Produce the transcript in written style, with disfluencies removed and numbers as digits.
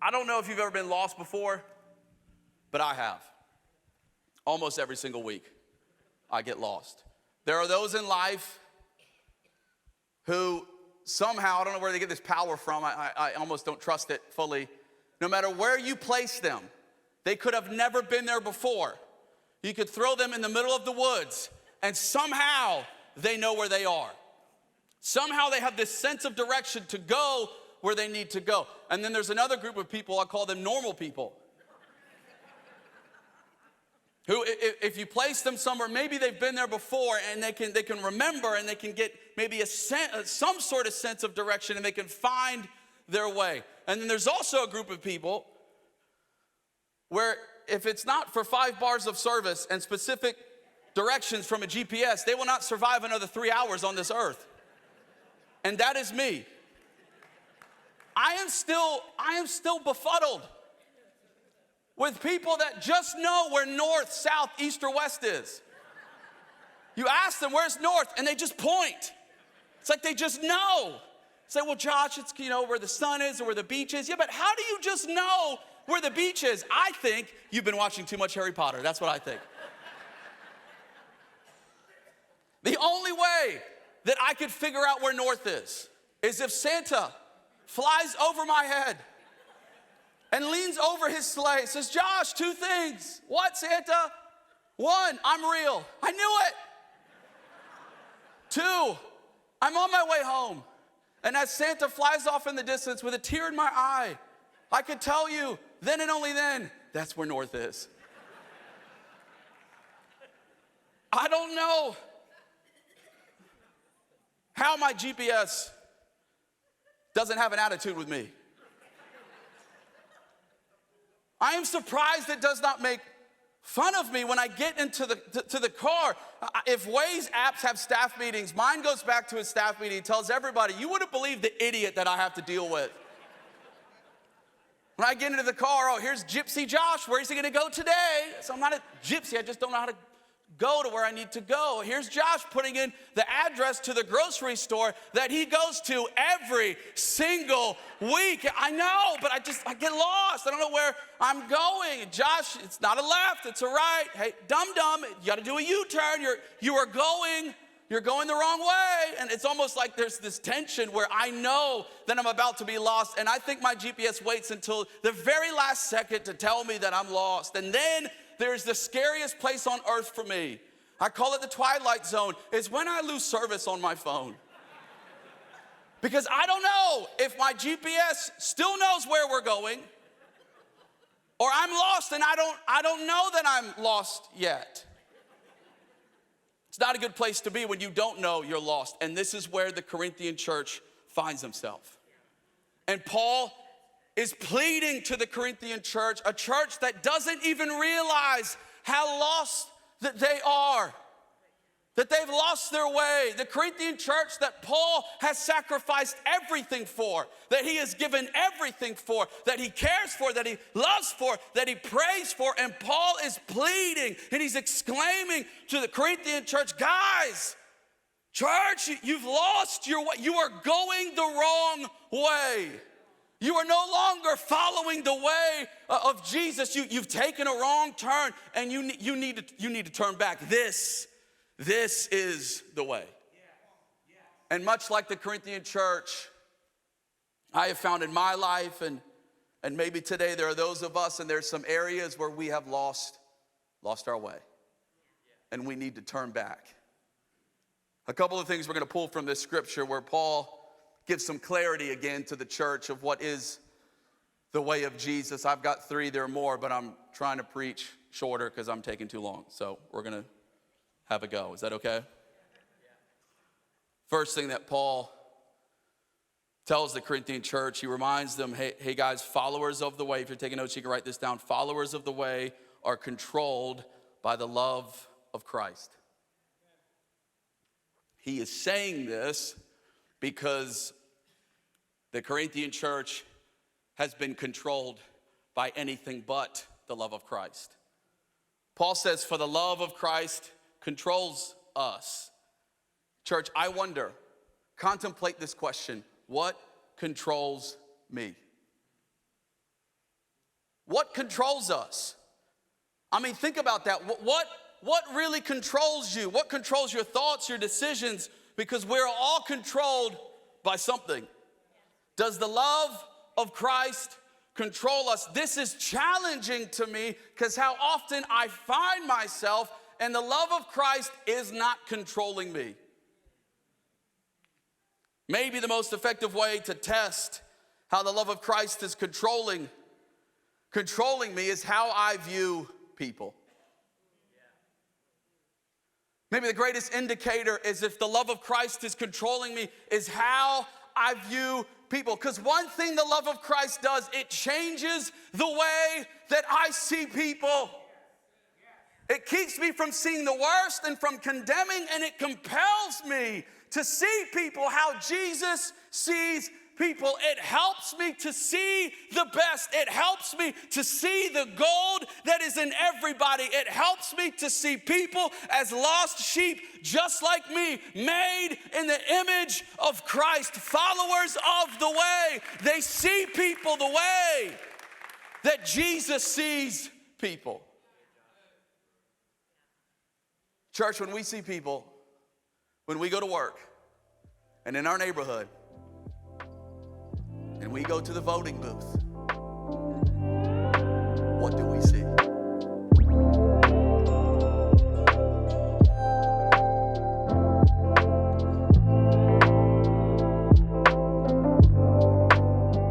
I don't know if you've ever been lost before, but I have. Almost every single week, I get lost. There are those in life who somehow, I don't know where they get this power from, I almost don't trust it fully. No matter where you place them, they could have never been there before. You could throw them in the middle of the woods, and somehow they know where they are. Somehow they have this sense of direction to go where they need to go. And then there's another group of people, I call them normal people, who if you place them somewhere, maybe they've been there before and they can remember and they can get maybe some sort of sense of direction and they can find their way. And then there's also a group of people where if it's not for 5 bars of service and specific directions from a GPS, they will not survive another 3 hours on this earth. And that is me. I am still befuddled with people that just know where north, south, east, or west is. You ask them, where's north? And they just point. It's like they just know. Say, well, Josh, it's where the sun is or where the beach is. Yeah, but how do you just know where the beach is? I think you've been watching too much Harry Potter. That's what I think. The only way that I could figure out where north is if Santa flies over my head and leans over his sleigh, says, Josh, 2 things. What, Santa? 1, I'm real. I knew it. 2, I'm on my way home. And as Santa flies off in the distance with a tear in my eye, I could tell you then and only then, that's where north is. I don't know how my GPS doesn't have an attitude with me. I am surprised it does not make fun of me when I get into the car. If Waze apps have staff meetings, mine goes back to his staff meeting, tells everybody, you wouldn't believe the idiot that I have to deal with. When I get into the car, oh, here's Gypsy Josh, where is he gonna go today? So I'm not a gypsy, I just don't know how to go to where I need to go. Here's Josh putting in the address to the grocery store that he goes to every single week. I know, but I get lost. I don't know where I'm going. Josh, it's not a left, it's a right. Hey, dum-dum, you gotta do a U-turn. You're going the wrong way. And it's almost like there's this tension where I know that I'm about to be lost, and I think my GPS waits until the very last second to tell me that I'm lost. And then there's the scariest place on earth for me. I call it the twilight zone. It's when I lose service on my phone. Because I don't know if my GPS still knows where we're going, or I'm lost and I don't know that I'm lost yet. It's not a good place to be when you don't know you're lost. And this is where the Corinthian church finds himself. And Paul is pleading to the Corinthian church, a church that doesn't even realize how lost that they are, that they've lost their way. The Corinthian church that Paul has sacrificed everything for, that he has given everything for, that he cares for, that he loves for, that he prays for. And Paul is pleading and he's exclaiming to the Corinthian church, guys, church, you've lost your way. You are going the wrong way. You are no longer following the way of Jesus. You've taken a wrong turn, and you need to turn back. This is the way. And much like the Corinthian church, I have found in my life, and maybe today there are those of us, and there's some areas where we have lost our way, and we need to turn back. A couple of things we're going to pull from this scripture where Paul give some clarity again to the church of what is the way of Jesus. I've got 3, there are more, but I'm trying to preach shorter because I'm taking too long. So we're going to have a go. Is that okay? First thing that Paul tells the Corinthian church, he reminds them, hey guys, followers of the way, if you're taking notes, you can write this down. Followers of the way are controlled by the love of Christ. He is saying this because the Corinthian church has been controlled by anything but the love of Christ. Paul says, for the love of Christ controls us. Church, I wonder, contemplate this question. What controls me? What controls us? I mean, think about that. What really controls you? What controls your thoughts, your decisions? Because we're all controlled by something. Does the love of Christ control us? This is challenging to me because how often I find myself and the love of Christ is not controlling me. Maybe the most effective way to test how the love of Christ is controlling me is how I view people. Maybe the greatest indicator is if the love of Christ is controlling me is how I view people. Because one thing the love of Christ does, it changes the way that I see people. It keeps me from seeing the worst and from condemning, and it compels me to see people how Jesus sees people. It helps me to see the best. It helps me to see the gold that is in everybody. It helps me to see people as lost sheep just like me, made in the image of Christ, followers of the way. They see people the way that Jesus sees people. Church, when we see people, when we go to work and in our neighborhood, and we go to the voting booth, what do we see?